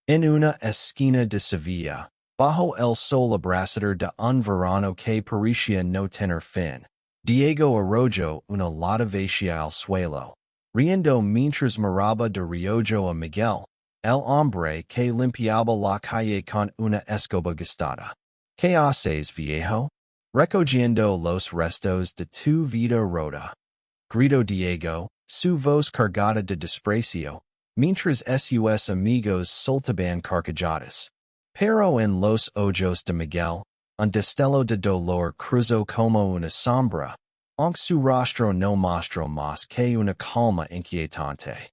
En una esquina de Sevilla, bajo el sol abrasador de un verano que parecía no tener fin, Diego arrolló una lativacia al suelo, riendo mientras miraba de reojo a Miguel, el hombre que limpiaba la calle con una escoba gastada. ¿Qué haces, viejo? Recogiendo los restos de tu vida rota. Gritó Diego, su voz cargada de desprecio, mientras sus amigos soltaban carcajadas. Pero en los ojos de Miguel, un destello de dolor cruzó como una sombra, aunque su rostro no mostró más que una calma inquietante.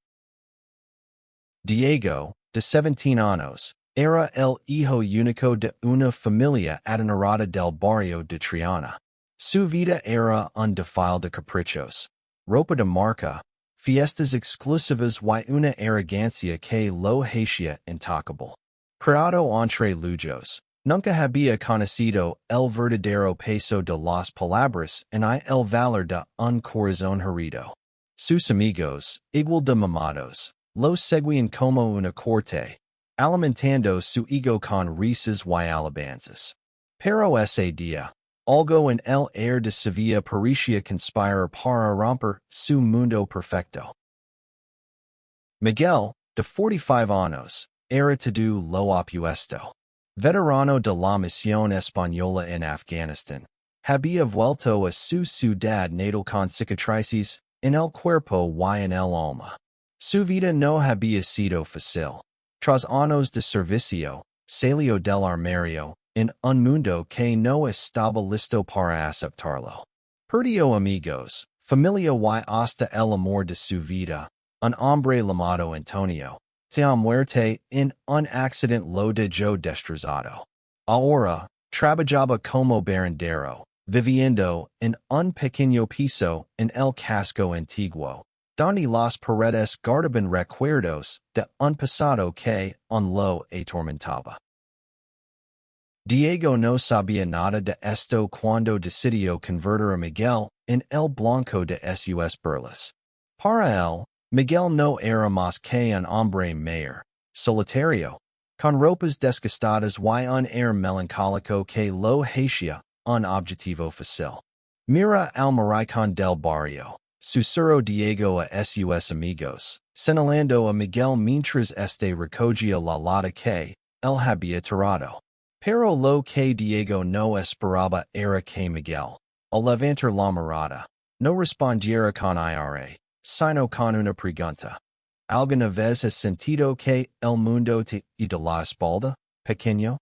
Diego, de 17 años, era el hijo único de una familia adinerada del barrio de Triana. Su vida era un desfile de caprichos, ropa de marca, fiestas exclusivas y una arrogancia que lo hacía intocable. Criado entre lujos, nunca había conocido el verdadero peso de las palabras ni el valor de un corazón herido. Sus amigos, igual de mimados, lo seguían como una corte, alimentando su ego con risas y alabanzas. Pero ese día, algo en el aire de Sevilla parecía conspirar para romper su mundo perfecto. Miguel, de 45 años, era todo lo opuesto. Veterano de la misión española en Afganistán, había vuelto a su ciudad natal con cicatrices en el cuerpo y en el alma. Su vida no había sido fácil. Tras años de servicio, salió del armario, en un mundo que no estaba listo para aceptarlo. Perdió amigos, familia y hasta el amor de su vida, un hombre llamado Antonio, a muerte en un accidente lo dejó destrozado. Ahora, trabajaba como barrendero, viviendo en un pequeño piso en el casco antiguo, donde las paredes guardaban recuerdos de un pasado que lo atormentaba. Diego no sabía nada de esto cuando decidió convertir a Miguel en el blanco de sus burlas. Para él, Miguel no era más que un hombre mayor, solitario, con ropas desgastadas y un aire melancólico que lo hacía un objetivo fácil. Mira al maricón del barrio, susurró Diego a sus amigos, señalando a Miguel mientras este recogía la lata que él había tirado. Pero lo que Diego no esperaba era que Miguel, al levantar la mirada, no respondiera con ira, sino con una pregunta. ¿Alguna vez has sentido que el mundo te da la espalda, pequeño?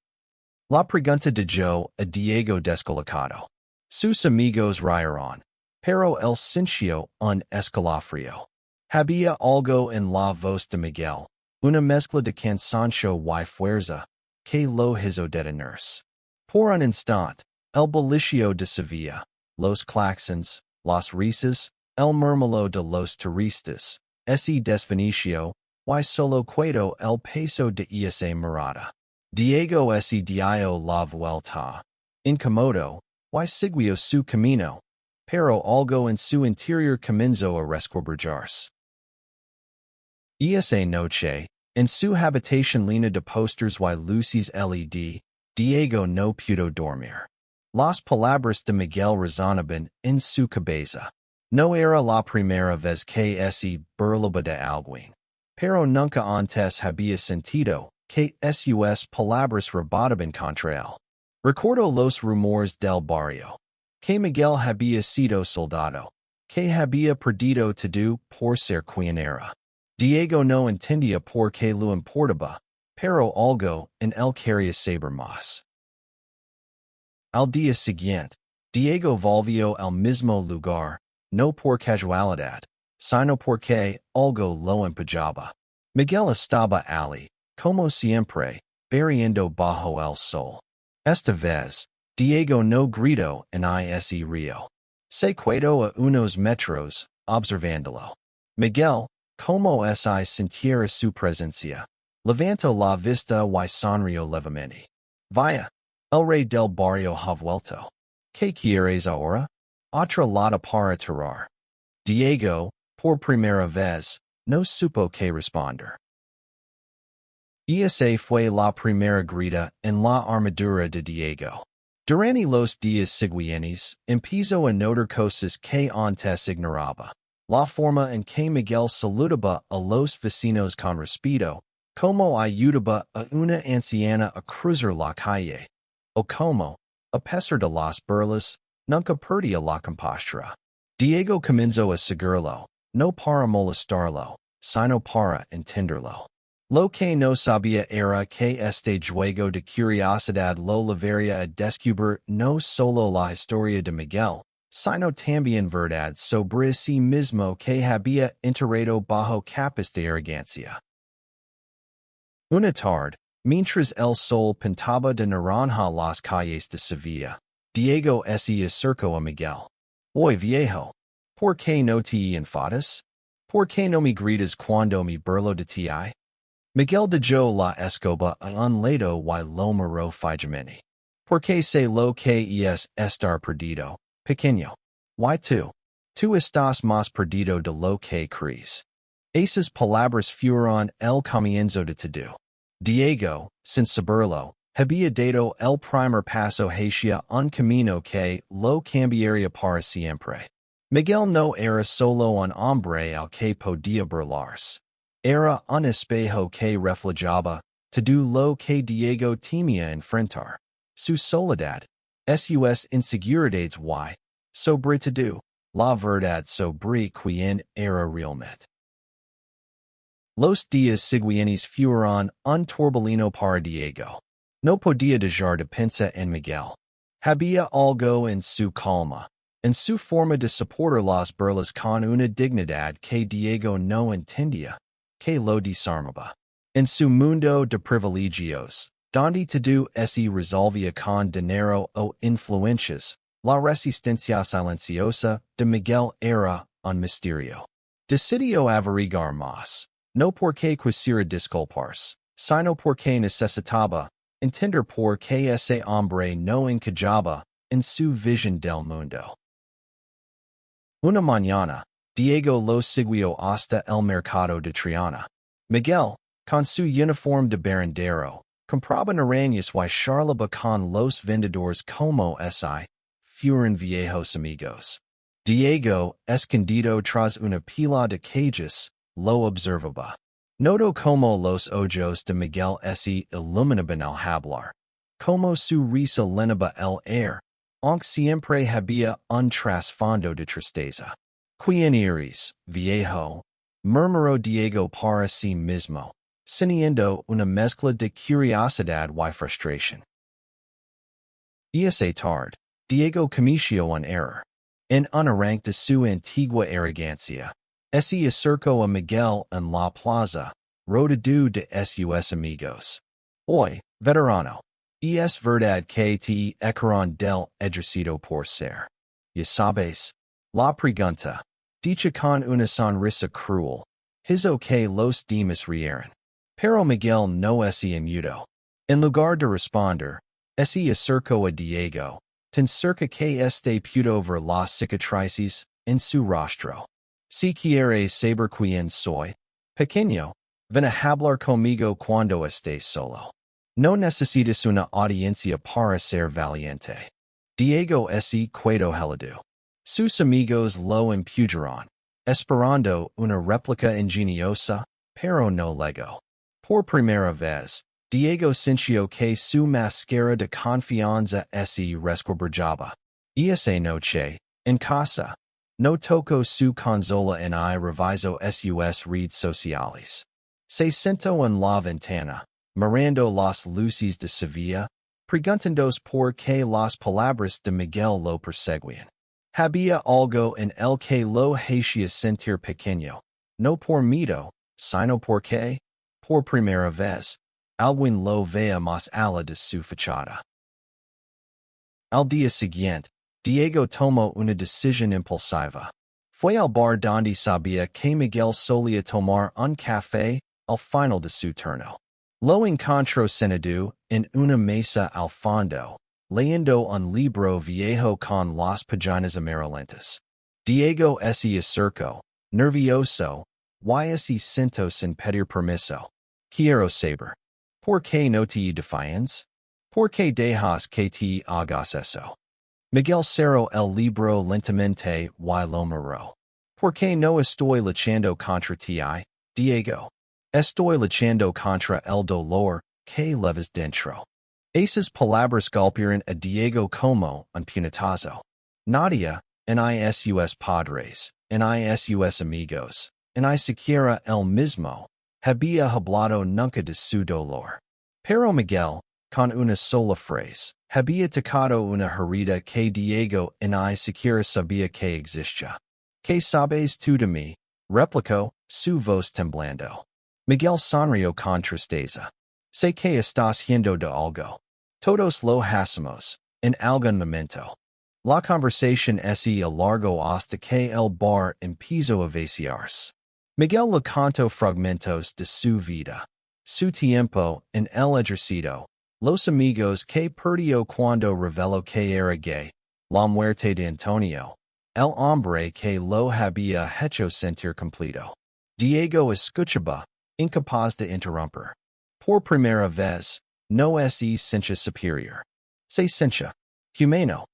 La pregunta dejó a Diego descolocado. Sus amigos rieron, pero él sintió un escalofrío. Había algo en la voz de Miguel, una mezcla de cansancio y fuerza, que lo hizo detenerse. Por un instante, el bullicio de Sevilla, los claxons, las risas, el murmullo de los turistas, ese desfinicio, y solo quedó el peso de esa mirada. Diego se dio la vuelta, incómodo, y siguió su camino, pero algo en su interior comenzó a resquebrajarse. Esa noche, en su habitación llena de posters y luces LED, Diego no pudo dormir. Las palabras de Miguel resonaban en su cabeza. No era la primera vez que se burlaba de alguien, pero nunca antes había sentido que sus palabras rebotaban contra él. Recordó los rumores del barrio, que Miguel había sido soldado, que había perdido todo por ser quien era. Diego no entendía por qué lo importaba, pero algo en él quería saber más. Al día siguiente, Diego volvió al mismo lugar, no por casualidad, sino porque algo lo empujaba. Miguel estaba allí, como siempre, bebiendo bajo el sol. Esta vez, Diego no gritó en ese río. Se quedó a unos metros, observándolo. Miguel, como si sintiera su presencia, levantó la vista y sonrió levemente. Vaya, el rey del barrio ha vuelto. ¿Qué quieres ahora? Otra lata para tirar. Diego, por primera vez, no supo qué responder. Esa fue la primera grita en la armadura de Diego. Durante los días siguientes, empezó a notar cosas que antes ignoraba. La forma en que Miguel saludaba a los vecinos con respeto, como ayudaba a una anciana a cruzar la calle, o como, a pesar de las burlas, nunca perdía la compostura. Diego comenzó a seguirlo, no para molestarlo, sino para entenderlo. Lo que no sabía era que este juego de curiosidad lo llevaría a descubrir no solo la historia de Miguel, sino también verdad sobre sí mismo que había enterrado bajo capas de arrogancia. Una tarde, mientras el sol pintaba de naranja las calles de Sevilla, Diego se acercó a Miguel. Oye viejo, ¿por qué no te enfadas? ¿Por qué no me gritas cuando me burlo de ti? Miguel dejó la escoba a un lado y lo miró fijamente. Porque sé lo que es estar perdido, pequeño. Why tú estás más perdido de lo que crees. Esas palabras fueron el comienzo de todo. Diego, sin saberlo, había dado el primer paso hacia un camino que lo cambiaría para siempre. Miguel no era solo un hombre al que podía burlarse. Era un espejo que reflejaba todo lo que Diego temía enfrentar. Su soledad, sus inseguridades y, sobre todo, la verdad sobre quién era realmente. Los días siguientes fueron un torbellino para Diego. No podía dejar de pensar en Miguel. Había algo en su calma, en su forma de soportar las burlas con una dignidad que Diego no entendía, que lo desarmaba. En su mundo de privilegios, donde todo se resolvía con dinero o influencias, la resistencia silenciosa de Miguel era un misterio. Decidió averiguar más, no porque quisiera disculparse, sino porque necesitaba entender por qué ese hombre no encajaba en su visión del mundo. Una mañana, Diego lo siguió hasta el mercado de Triana. Miguel, con su uniforme de barrendero, compraba arañas y charlaba con los vendedores como si fueran viejos amigos. Diego, escondido tras una pila de cajas, lo observaba. Notó como los ojos de Miguel se iluminaban al hablar, como su risa llenaba el aire, aunque siempre había un trasfondo de tristeza. ¿Quién eres, viejo? Murmuró Diego para sí mismo, sintiendo una mezcla de curiosidad y frustración. Esa tarde, Diego cometió un error. En un arranque de su antigua arrogancia, se acercó a Miguel en la plaza, rodeado de sus amigos. Oye, veterano, es verdad que te echaron del ejército por ser. Ya sabes, la pregunta, dicha con una sonrisa cruel, hizo que los demás rieran. Pero Miguel no se mudó. En lugar de responder, se acercó a Diego, tan cerca que este pudo ver las cicatrices en su rostro. Si quieres saber quién soy, pequeño, ven a hablar conmigo cuando estés solo. No necesitas una audiencia para ser valiente. Diego se quedó helado. Sus amigos lo empujaron, esperando una réplica ingeniosa, pero no llegó. Por primera vez, Diego sintió que su máscara de confianza se resquebrajaba. Esa noche, en casa, no tocó su consola ni revisó sus redes sociales. Se sentó en la ventana, mirando las luces de Sevilla, preguntándose por qué las palabras de Miguel lo perseguían. Había algo en el que lo hacía sentir pequeño, no por miedo, sino porque, por primera vez, alguien lo veía más allá de su fachada. Al día siguiente, Diego tomó una decisión impulsiva. Fue al bar donde sabía que Miguel solía tomar un café al final de su turno. Lo encontró sentado en una mesa al fondo, leyendo un libro viejo con las páginas amarillentas. Diego se acercó, nervioso, y se sentó sin pedir permiso. Quiero saber, ¿Por qué no te defiendes? ¿Por qué dejas que te hagas eso? Miguel cerró el libro lentamente y lo miró. ¿Por qué no estoy luchando contra ti, Diego? Estoy luchando contra el dolor que llevas dentro. Esas palabras golpearon a Diego como un puñetazo. Nadia, sus padres, sus amigos, ni siquiera él mismo, había hablado nunca de su dolor. Pero Miguel, con una sola frase, había tocado una herida que Diego ni siquiera sabía que existía. ¿Qué sabes tú de mí? Replicó, su voz temblando. Miguel sonrió con tristeza. Sé que estás yendo de algo. Todos lo hacemos, en algún momento. La conversación se alargó hasta que el bar empezó a vaciarse. Miguel le contó fragmentos de su vida, su tiempo en el ejército, los amigos que perdió cuando reveló que era gay, la muerte de Antonio, el hombre que lo había hecho sentir completo. Diego escuchaba, incapaz de interrumpir. Por primera vez, no se siente superior. Se siente humano.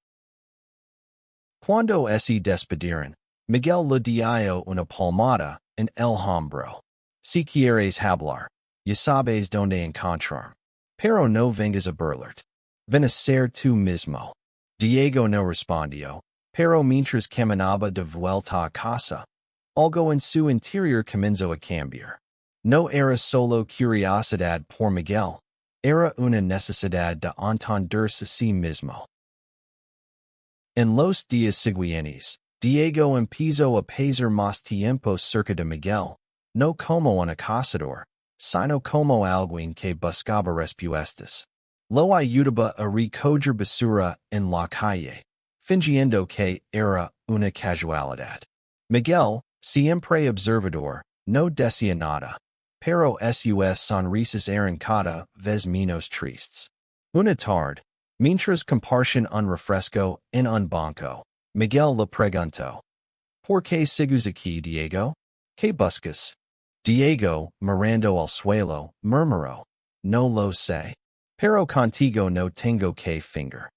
Cuando se despidieron, Miguel le dio una palmada en el hombro. Si quieres hablar, ya sabes dónde encontrar. Pero no vengas a burlarte. Ven a ser tú mismo. Diego no respondió, pero mientras caminaba de vuelta a casa, algo en su interior comenzó a cambiar. No era solo curiosidad por Miguel, era una necesidad de entenderse a sí mismo. En los días siguientes, Diego empezó a pasar más tiempo cerca de Miguel, no como un acosador, sino como alguien que buscaba respuestas. Lo ayudaba a recoger basura en la calle, fingiendo que era una casualidad. Miguel, siempre observador, no decía nada, pero sus sonrisas eran cada vez menos tristes. Una tarde, mientras compartían un refresco en un banco, Miguel le preguntó, ¿por qué sigues aquí, Diego? ¿Qué buscas? Diego, mirando al suelo, murmuró, no lo sé. Pero contigo no tengo que finger.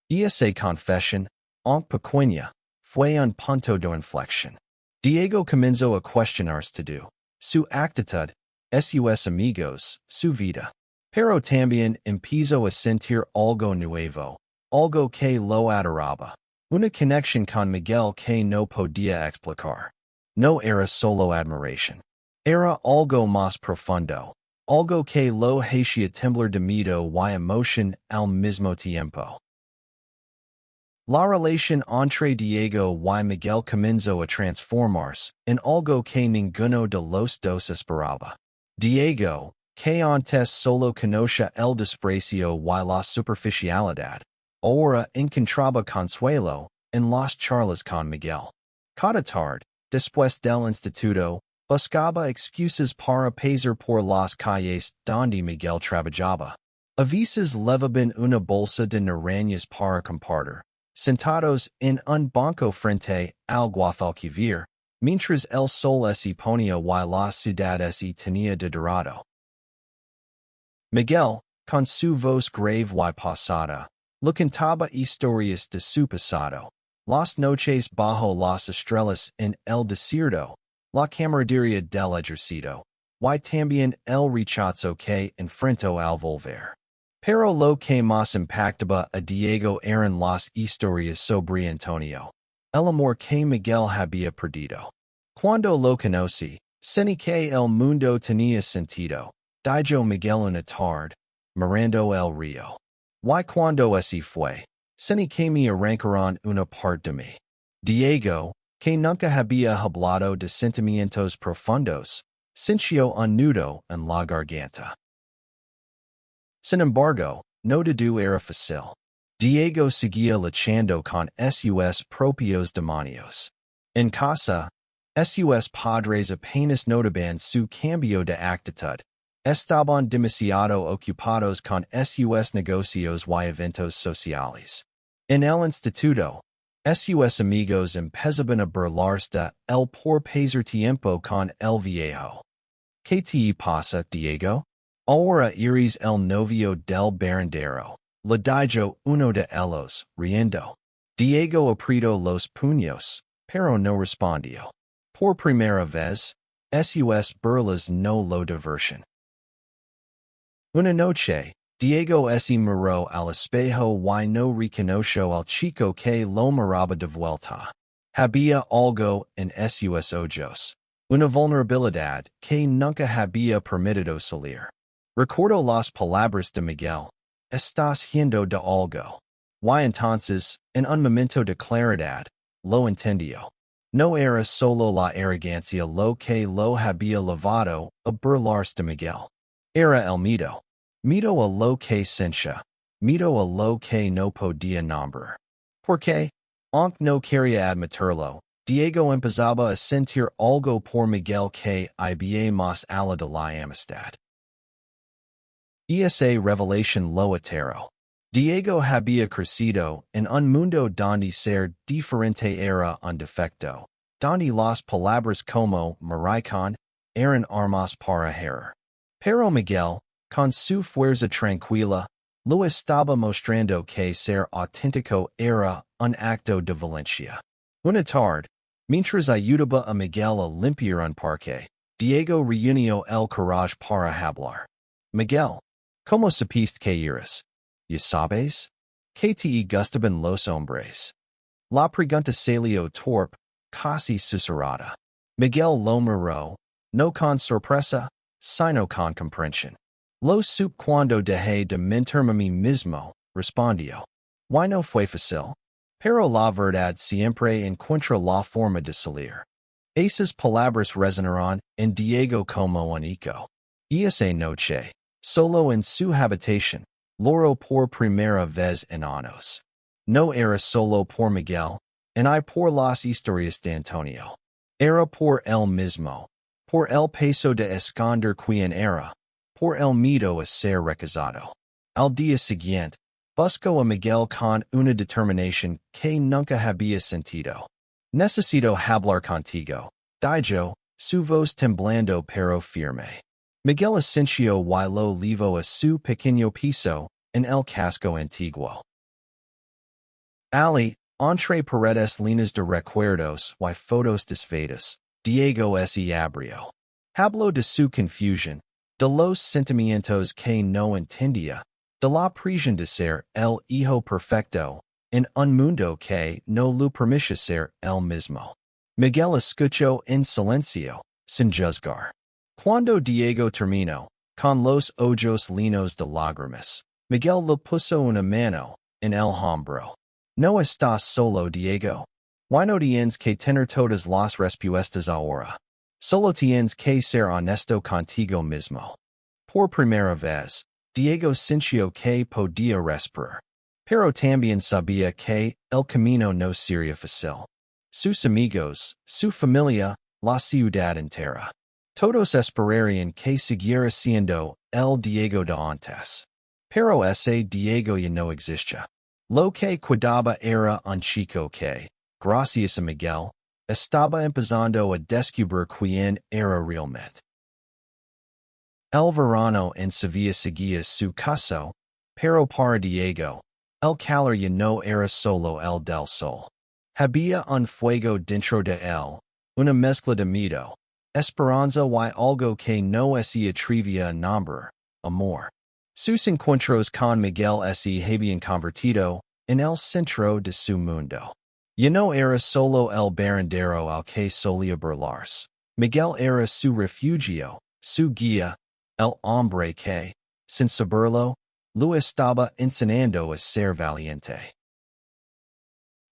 Esa confesión, aunque pequeña, fue un punto de inflexión. Diego comenzó a cuestionarse todo, su actitud, sus amigos, su vida. Pero también empezó a sentir algo nuevo, algo que lo adoraba. Una conexión con Miguel que no podía explicar. No era solo admiración. Era algo más profundo, algo que lo hacía temblar de miedo y emoción al mismo tiempo. La relación entre Diego y Miguel comenzó a transformarse en algo que ninguno de los dos esperaba. Diego, que antes solo conocía el desprecio y la superficialidad, ahora encontraba consuelo en las charlas con Miguel. Cada tarde, después del instituto, buscaba excusas para pasar por las calles donde Miguel trabajaba. A veces levaban una bolsa de naranjas para compartir, sentados en un banco frente al Guadalquivir, mientras el sol se ponía y la ciudad se tenía de dorado. Miguel, con su voz grave y pasada, le contaba historias de su pasado, las noches bajo las estrellas en el desierto, la camaradería del ejército, y también el rechazo que enfrentó al volver. Pero lo que más impactaba a Diego eran las historias sobre Antonio, el amor que Miguel había perdido. Cuando lo conocí, sentí que el mundo tenía sentido, dijo Miguel una tarde, mirando el río. Y cuando así fue, sentí que me arrancaron una parte de mí. Diego, que nunca había hablado de sentimientos profundos, sintió un nudo en la garganta. Sin embargo, no todo era fácil. Diego seguía luchando con sus propios demonios. En casa, sus padres apenas notaban su cambio de actitud. Estaban demasiado ocupados con sus negocios y eventos sociales. En el instituto, sus amigos empezaban a burlarse de él por pasar tiempo con el viejo. ¿Qué te pasa, Diego? Ahora iris el novio del barrendero. Le dijo uno de ellos, riendo. Diego apretó los puños, pero no respondió. Por primera vez, sus burlas no lo diversion. Una noche, Diego se miró al espejo y no reconoció al chico que lo miraba de vuelta. Había algo en sus ojos. Una vulnerabilidad que nunca había permitido salir. Recordó las palabras de Miguel. Estás yendo de algo. Y entonces, en un momento de claridad, lo entendió. No era solo la arrogancia lo que lo había llevado a burlarse de Miguel. Era el miedo. Miedo a lo que sentía. Miedo a lo que no podía nombrar. Porque, aunque no quería admitirlo, Diego empezaba a sentir algo por Miguel que iba más allá de la amistad. Esa revelación lo aterró. Diego había crecido en un mundo donde ser diferente era un defecto, donde las palabras como maricón eran armas para herir. Pero Miguel, con su fuerza tranquila, lo estaba mostrando que ser auténtico era un acto de violencia. Una tarde, mientras ayudaba a Miguel a limpiar un parque, Diego reunió el coraje para hablar. Miguel, ¿cómo supiste que eres? ¿Ya sabes? ¿Que te gustaban los hombres? La pregunta salió torpe, casi susurrada. Miguel lo miró, no con sorpresa, sino con comprensión. Lo supe cuando dejé de mentirme a mí mismo, respondió. Y no fue fácil. Pero la verdad siempre encuentra la forma de salir. Esas palabras resonaron en Diego como un eco. Esa noche, solo en su habitación, lloró por primera vez en años. No era solo por Miguel, ni por las historias de Antonio. Era por él mismo, por el peso de esconder quién era, por el miedo a ser rechazado. Al día siguiente, buscó a Miguel con una determinación que nunca había sentido. Necesito hablar contigo, dijo, su voz temblando pero firme. Miguel asintió y lo llevó a su pequeño piso en el casco antiguo. Ali, entre paredes líneas de recuerdos y fotos desfetas, Diego se abrió. Habló de su confusión, de los sentimientos que no entendía, de la prisión de ser el hijo perfecto, en un mundo que no lo permitía ser él mismo. Miguel escuchó en silencio, sin juzgar. Cuando Diego terminó, con los ojos llenos de lágrimas, Miguel le puso una mano en el hombro. No estás solo, Diego. Y no tienes que tener todas las respuestas ahora. Solo tienes que ser honesto contigo mismo. Por primera vez, Diego sintió que podía respirar. Pero también sabía que el camino no sería fácil. Sus amigos, su familia, la ciudad entera. Todos esperarían que siguiera siendo el Diego de antes. Pero ese Diego ya no existía. Lo que quedaba era un chico que, gracias a Miguel, estaba empezando a descubrir quién era realmente. El verano en Sevilla seguía su caso, pero para Diego, el calor ya no era solo el del sol. Había un fuego dentro de él, una mezcla de miedo, esperanza y algo que no se atrevía a nombrar, amor. Sus encuentros con Miguel se habían convertido en el centro de su mundo. Ya no era solo el barrendero al que solía burlarse. Miguel era su refugio, su guía, el hombre que, sin saberlo, lo estaba enseñando a ser valiente.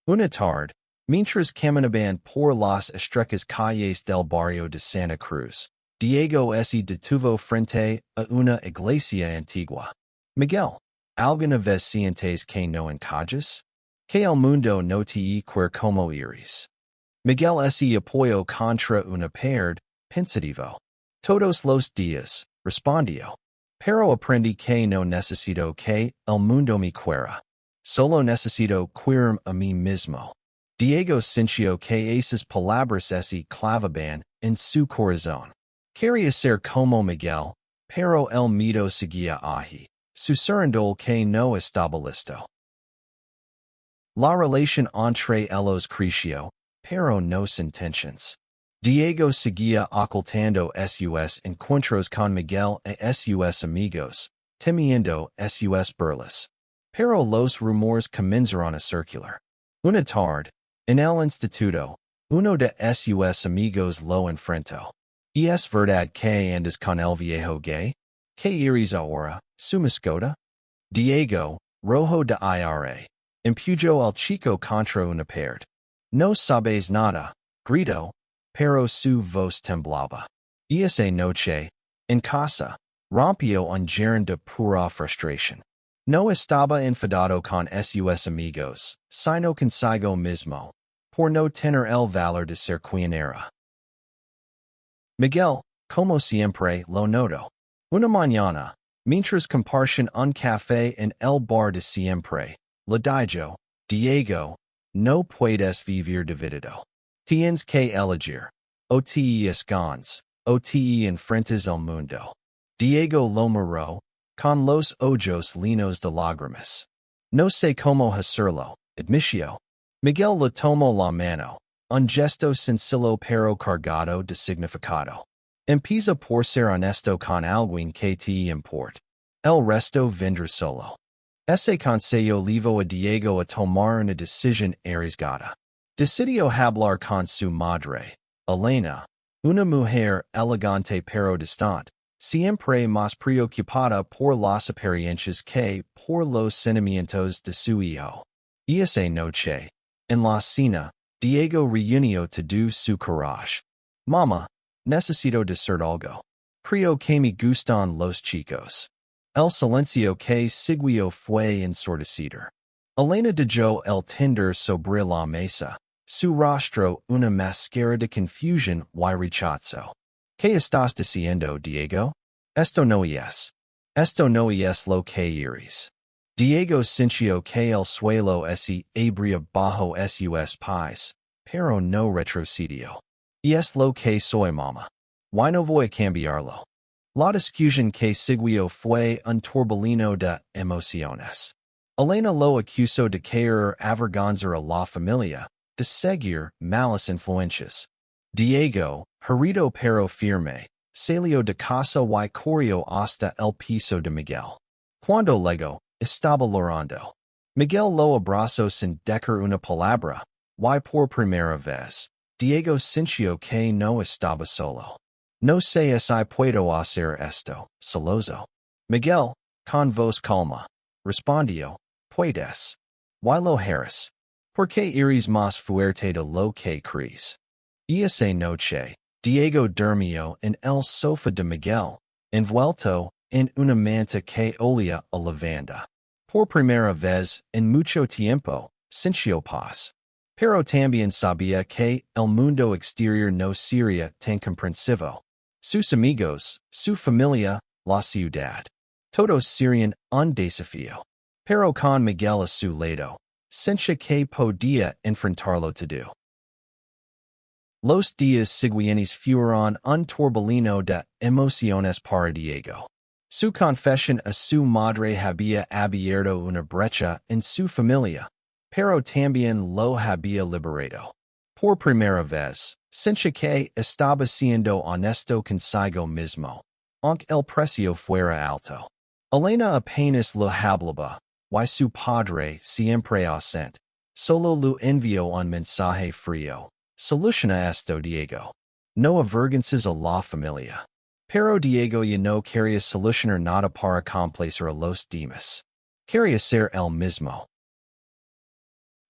Una tarde, mientras caminaban por las estrechas calles del barrio de Santa Cruz, Diego se detuvo frente a una iglesia antigua. Miguel, ¿alguna vez sientes que no encajas? Que el mundo no te quiere como eres. Miguel se apoyó contra una pared, pensativo. Todos los días, respondió. Pero aprendí que no necesito que el mundo me quiera. Solo necesito quererme a mí mismo. Diego sintió que esas palabras se clavaban en su corazón. Quería ser como Miguel, pero el miedo seguía allí. Susurrando que no estaba listo. La relación entre ellos creció, pero no sin tensions. Diego seguía ocultando sus encuentros con Miguel sus amigos, temiendo sus burlas. Pero los rumores comenzaron a circular. Una tarde, en el instituto, uno de sus amigos lo enfrentó. ¿Es verdad que andas con el viejo gay? ¿Qué eres ahora, su mascota? Diego, rojo de ira, empujó al chico contra una pared. No sabes nada, gritó, pero su voz temblaba. Esa noche, en casa, rompió un llanto de pura frustración. No estaba enfadado con sus amigos, sino consigo mismo, por no tener el valor de ser quien era. Miguel, como siempre, lo notó. Una mañana, mientras compartían un café en el bar de siempre, le dijo, Diego, no puedes vivir dividido. Tienes que elegir. O te escondes, o te enfrentas al mundo. Diego lo miró, con los ojos llenos de lágrimas. No sé cómo hacerlo, admitió. Miguel le tomó la mano, un gesto sencillo pero cargado de significado. Empieza por ser honesto con alguien que te importa. El resto vendrá solo. Ese consejo llevó a Diego a tomar una decisión arriesgada. Decidió hablar con su madre, Elena, una mujer elegante pero distante, siempre más preocupada por las apariencias que por los sentimientos de su hijo. Y esa noche, en la cena, Diego reunió todo su coraje. Mamá, necesito decir algo. Creo que me gustan los chicos. El silencio que siguió fue ensordecido. Elena dejó el tender sobre la mesa, su rostro una máscara de confusión y rechazo. ¿Qué estás diciendo, Diego? Esto no es. Esto no es lo que eres. Diego sintió que el suelo se abría bajo sus pies, pero no retrocedió. Y es lo que soy, mamá. Why no voy a cambiarlo? La discusión que siguió fue un torbellino de emociones. Elena lo acusó de querer avergonzar a la familia, de seguir malas influencias. Diego, herido pero firme, salió de casa y corrió hasta el piso de Miguel. Cuando luego, estaba llorando. Miguel lo abrazó sin decir una palabra, y por primera vez, Diego sintió que no estaba solo. No sé si puedo hacer esto, celoso. Miguel, con voz calma, respondió, puedes. Y lo harás. Porque eres más fuerte de lo que crees. Y esa noche, Diego durmió en el sofá de Miguel, envuelto en una manta que olía a lavanda. Por primera vez en mucho tiempo, sintió paz. Pero también sabía que el mundo exterior no sería tan comprensivo. Sus amigos, su familia, la ciudad. Todos serían un desafío. Pero con Miguel a su lado, sentía que podía enfrentarlo todo. Los días siguientes fueron un torbellino de emociones para Diego. Su confesión a su madre había abierto una brecha en su familia, pero también lo había liberado. Por primera vez, sentía que estaba siendo honesto consigo mismo, aunque el precio fuera alto. Elena apenas lo hablaba, y su padre, siempre ausente, solo lo envió un mensaje frío. Soluciona esto, Diego. No avergonces a la familia. Pero Diego ya no quería solucionar nada para complacer a los demás. Quería ser él mismo.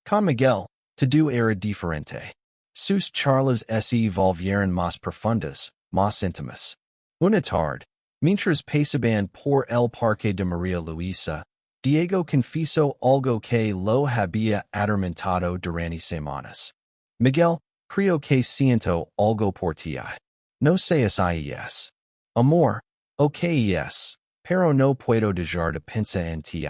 Con Miguel, todo era diferente. Sus charlas se volvieron más profundas, más íntimas. Una tarde, mientras pasaban por el parque de María Luisa, Diego confesó algo que lo había atormentado durante semanas. Miguel, creo que siento algo por ti. No sé si es amor, o que es, pero no puedo dejar de pensar en ti.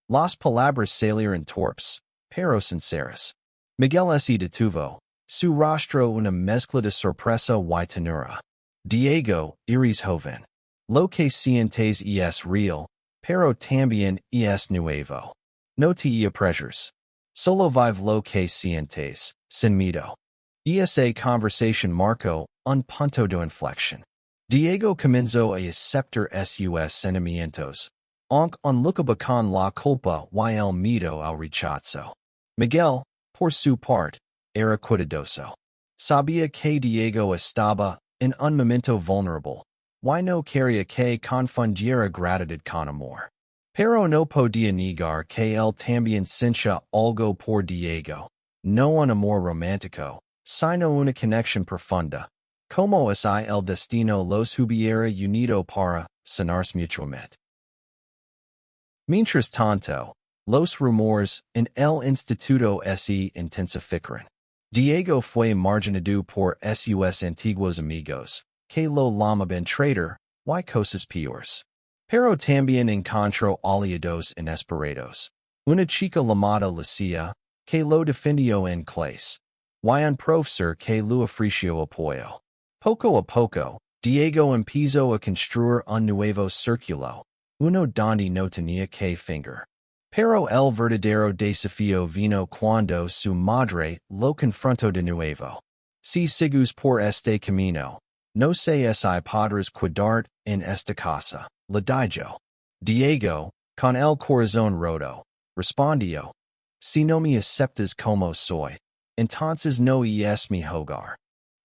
Las palabras salieron torpes, pero sinceras. Miguel se detuvo, su rostro una mezcla de sorpresa y ternura. Diego, eres joven. Lo que sientes es real, pero también es nuevo. No te apresures. Solo vive lo que sientes, sin miedo. Esa conversation marcó un punto de inflexión. Diego comenzó a aceptar sus sentimientos, aunque un lucaba con la culpa y el miedo al rechazo. Miguel, por su parte, era cuidadoso. Sabía que Diego estaba en un momento vulnerable, y no quería que confundiera gratitud con amor. Pero no podía negar que él también sentía algo por Diego, no un amor romántico, sino una conexión profunda. Como es el destino los hubiera unido para sanarse mutuamente. Mientras tanto, los rumores en el instituto se intensificaron. Diego fue marginado por sus antiguos amigos, que lo llamaban traitor y cosas peores. Pero también encontró aliados inesperados. Una chica llamada Lucia, que lo defendió en clase, y un profesor que lo ofreció apoyo. Poco a poco, Diego empezó a construir un nuevo círculo, uno donde no tenía que finger. Pero el verdadero desafío vino cuando su madre lo confrontó de nuevo. Si sigues por este camino, no sé si podrás cuidar en esta casa, le dijo. Diego, con el corazón roto, respondió, si no me aceptas como soy, entonces no es mi hogar.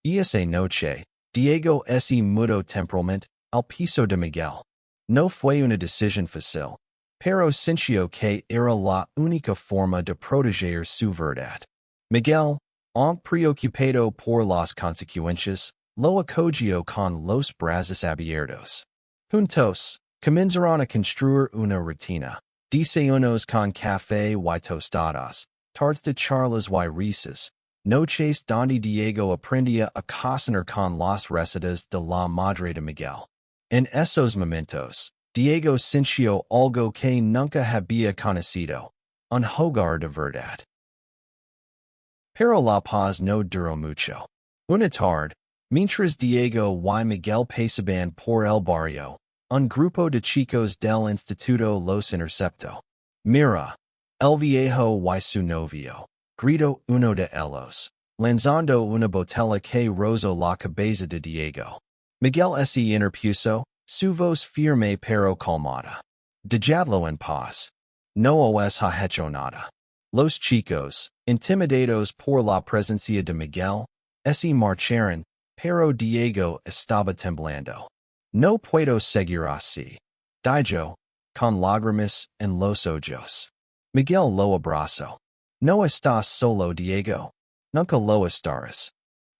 Esa noche, Diego se mudó temporalmente al piso de Miguel. No fue una decisión fácil, pero sintió que era la única forma de proteger su verdad. Miguel, aunque preocupado por las consecuencias, lo acogió con los brazos abiertos. Juntos, comenzaron a construir una rutina. Desayunos con café y tostadas, tardes de charlas y risas, noches donde Diego aprendía a cocinar con las recetas de la madre de Miguel. En esos momentos, Diego sintió algo que nunca había conocido, un hogar de verdad. Pero la paz no duró mucho. Una tarde, mientras Diego y Miguel pasaban por el barrio, un grupo de chicos del instituto los interceptó. Mira, el viejo y su novio, gritó uno de ellos, lanzando una botella que rozó la cabeza de Diego. Miguel se interpuso, su voz firme pero calmada. Dejadlo en paz. No os ha hecho nada. Los chicos, intimidados por la presencia de Miguel, se marcharon, pero Diego estaba temblando. No puedo seguir así, dijo, con lágrimas en los ojos. Miguel lo abrazó. No estás solo, Diego. Nunca lo estarás.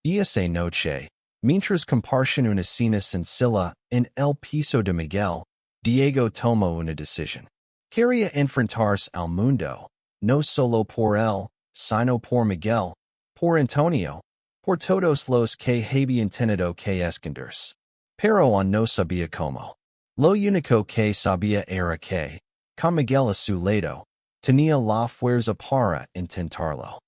Esa noche, mientras compartían una cena sencilla en el piso de Miguel, Diego tomó una decisión. Quería enfrentarse al mundo, no solo por él, sino por Miguel, por Antonio, por todos los que habían tenido que esconderse. Pero aún no sabía cómo. Lo único que sabía era que, con Miguel a su lado, tenía la fuerza para intentarlo.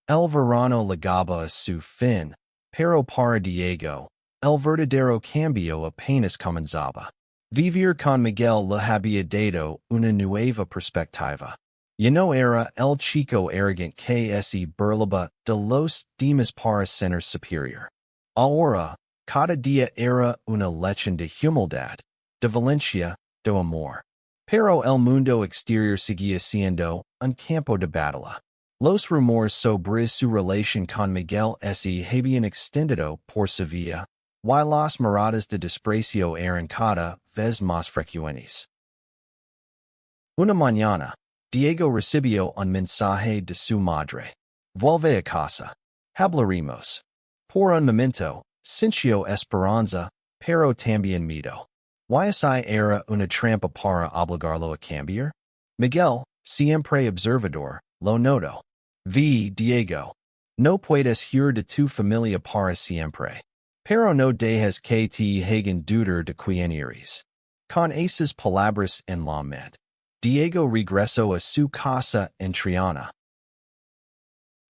El verano llegaba a su fin, pero para Diego, el verdadero cambio apenas comenzaba. Vivir con Miguel le había dado una nueva perspectiva. Ya no era el chico arrogante que se burlaba de los demás para ser superior. Ahora, cada día era una lección de humildad, de valencia, de amor. Pero el mundo exterior seguía siendo un campo de batalla. Los rumores sobre su relación con Miguel se habían extendido por Sevilla, y las miradas de desprecio eran cada vez más frecuentes. Una mañana, Diego recibió un mensaje de su madre. Vuelve a casa. Hablaremos. Por un momento, sintió esperanza, pero también miedo. ¿Y era una trampa para obligarlo a cambiar? Miguel, siempre observador, lo notó. Diego. No puedes huir de tu familia para siempre. Pero no dejes que te hagan dudar de quién eres. Con esas palabras en la mente, Diego regresó a su casa en Triana.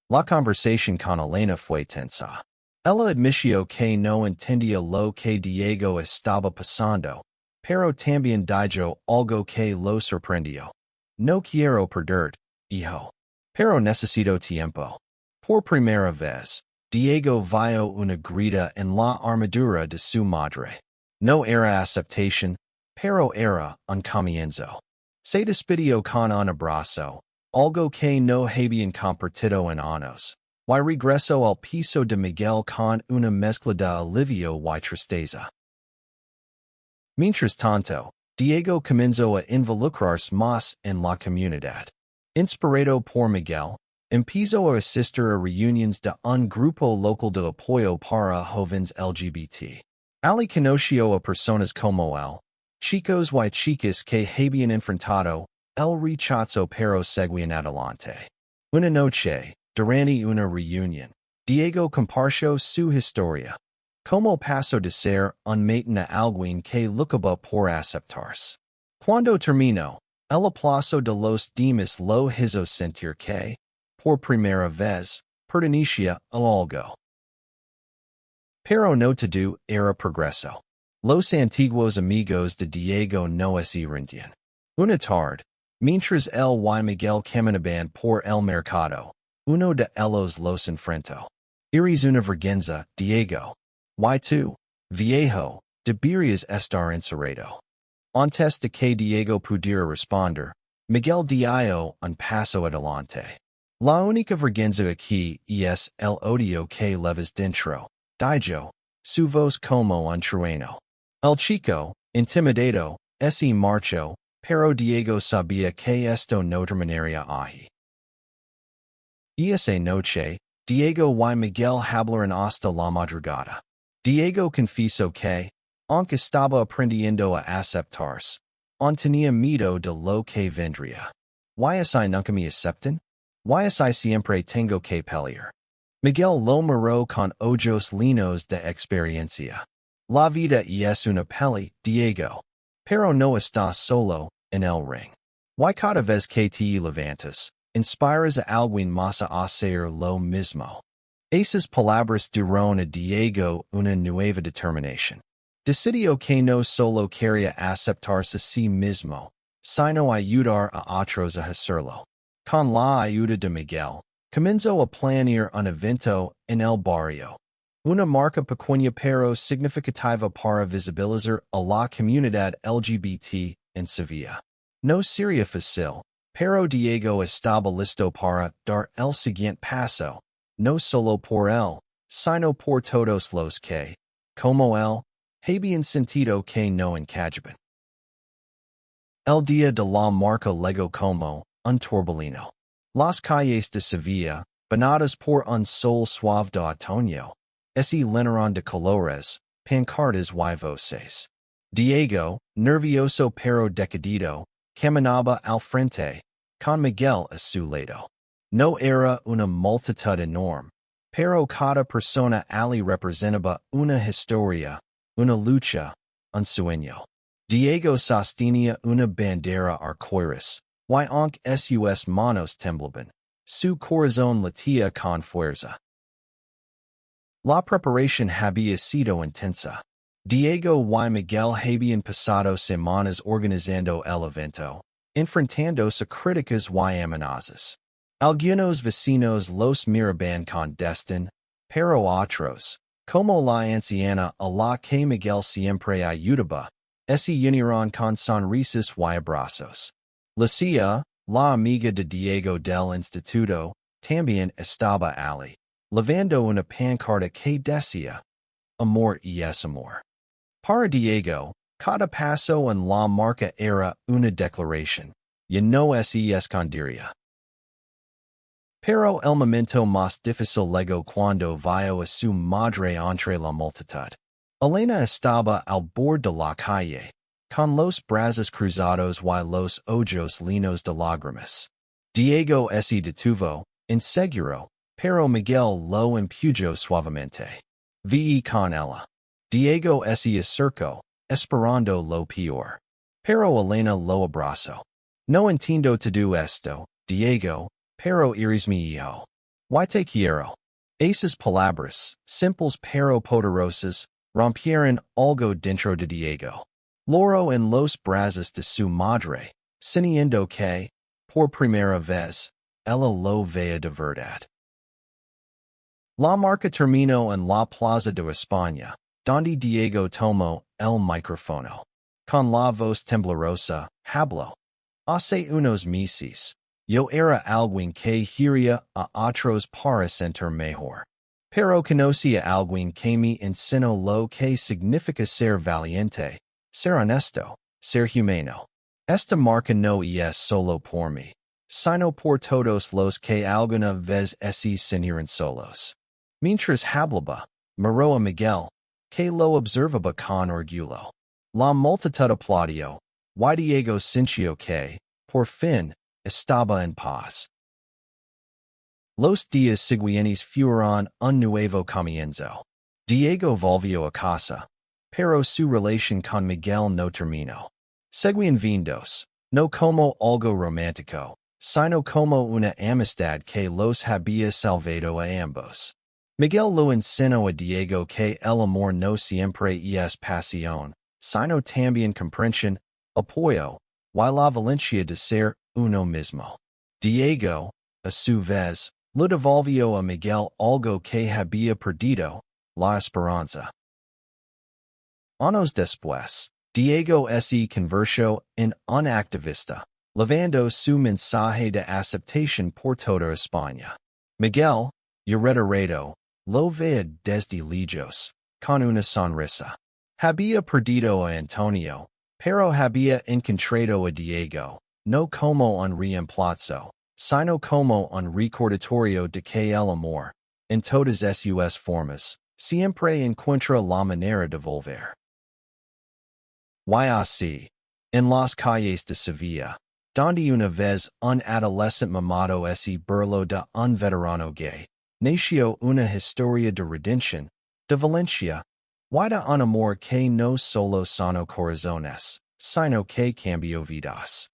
La conversación con Elena fue tensa. Ella admitio que no entendía lo que Diego estaba pasando, pero también dijo algo que lo sorprendió. No quiero perder, hijo. Pero necesito tiempo. Por primera vez, Diego vio una grita en la armadura de su madre. No era aceptación, pero era un comienzo. Se despidió con un abrazo, algo que no habían compartido en años. Y regresó al piso de Miguel con una mezcla de alivio y tristeza. Mientras tanto, Diego comenzó a involucrarse más en la comunidad. Inspirado por Miguel, empezó a asistir a reuniones de un grupo local de apoyo para jóvenes LGBT. Ali conoció a personas como él, chicos y chicas que habían enfrentado el rechazo pero seguían adelante. Una noche, durante una reunión, Diego compartió su historia. Como pasó de ser un matón a alguien que luchaba por aceptarse. Cuando terminó, el aplauso de los demás lo hizo sentir que, por primera vez, pertenecía a algo. Pero no todo era progreso. Los antiguos amigos de Diego no se rendían. Una tarde, mientras él y Miguel caminaban por el mercado, uno de ellos los enfrentó. Eres una vergüenza, Diego. Y tú, viejo, deberías estar encerrado. Antes de que Diego pudiera responder, Miguel dio un paso adelante. La única vergüenza aquí es el odio que llevas dentro, dijo, su voz como un trueno. El chico, intimidado, se marchó, pero Diego sabía que esto no terminaría ahí. Esa noche, Diego y Miguel hablaron hasta la madrugada. Diego confesó que, aunque estaba aprendiendo a aceptarse, aún tenía miedo de lo que vendría. ¿Y si nunca me aceptan? ¿Y si siempre tengo que pelear? Miguel lo miró con ojos llenos de experiencia. La vida es una peli, Diego. Pero no estás solo en el ring. Y cada vez que te levantas, inspiras a alguien más a hacer lo mismo. Esas palabras dieron a Diego una nueva determinación. Decidió que no solo quería aceptarse a sí mismo, sino ayudar a otros a hacerlo. Con la ayuda de Miguel, comenzó a planear un evento en el barrio. Una marca pequeña pero significativa para visibilizar a la comunidad LGBT en Sevilla. No sería fácil, pero Diego estaba listo para dar el siguiente paso. No solo por él, sino por todos los que, como él, habían sentido que no encajaban. El día de la marca llegó como un torbellino. Las calles de Sevilla, bañadas por un sol suave de otoño, se llenaron de colores, pancartas y voces. Diego, nervioso pero decidido, caminaba al frente, con Miguel a su lado. No era una multitud enorme, pero cada persona allí representaba una historia, una lucha, un sueño. Diego sostenía una bandera arcoíris, y aunque sus manos temblaban, su corazón latía con fuerza. La preparación había sido intensa. Diego y Miguel habían pasado semanas organizando el evento, enfrentándose a críticas y amenazas. Algunos vecinos los miraban con desdén, pero otros, como la anciana a la que Miguel siempre ayudaba, se unieron con sonrisas y abrazos. Lucia, la amiga de Diego del instituto, también estaba allí, levando una pancarta que decía, amor es amor. Para Diego, cada paso en la marca era una declaración, y no se escondería. Pero el momento más difícil llegó cuando vio a su madre entre la multitud. Elena estaba al borde de la calle, con los brazos cruzados y los ojos llenos de lágrimas. Diego se detuvo, inseguro, pero Miguel lo empujó suavemente. Vi con ella. Diego se acercó, esperando lo peor. Pero Elena lo abrazó. No entiendo todo esto, Diego, pero eres mi hijo. Y te quiero. Aces palabras, simples pero poderosas, rompieron algo dentro de Diego. Loro en los brazos de su madre, sintiendo que, por primera vez, ella lo veía de verdad. La marca terminó en la plaza de España, donde Diego tomó el micrófono. Con la voz temblorosa, habló. Hace unos meses, yo era alguien que quería a otros para sentir mejor. Pero conocía a alguien que me enseñó lo que significa ser valiente, ser honesto, ser humano. Esta marca no es solo por mí, sino por todos los que alguna vez se sintieron solos. Mientras hablaba, miró a Miguel, que lo observaba con orgullo. La multitud aplaudió, y Diego sintió que, por fin, estaba en paz. Los días siguientes fueron un nuevo comienzo. Diego volvió a casa, pero su relación con Miguel no terminó. Seguían vindos, no como algo romántico, sino como una amistad que los había salvado a ambos. Miguel lo enseñó a Diego que el amor no siempre es pasión, sino también comprensión, apoyo, y la valencia de ser uno mismo. Diego, a su vez, lo devolvió a Miguel algo que había perdido, la esperanza. Años después, Diego se convirtió en un activista, llevando su mensaje de aceptación por toda España. Miguel, ya retirado, lo veía desde lejos, con una sonrisa. Había perdido a Antonio, pero había encontrado a Diego, no como un reemplazo, sino como un recordatorio de que el amor, en todas sus formas, siempre encuentra la manera de volver. Y así, en las calles de Sevilla, donde una vez un adolescente mimado se burló de un veterano gay, nació una historia de redención, de valencia, y de un amor que no solo sanó corazones, sino que cambió vidas.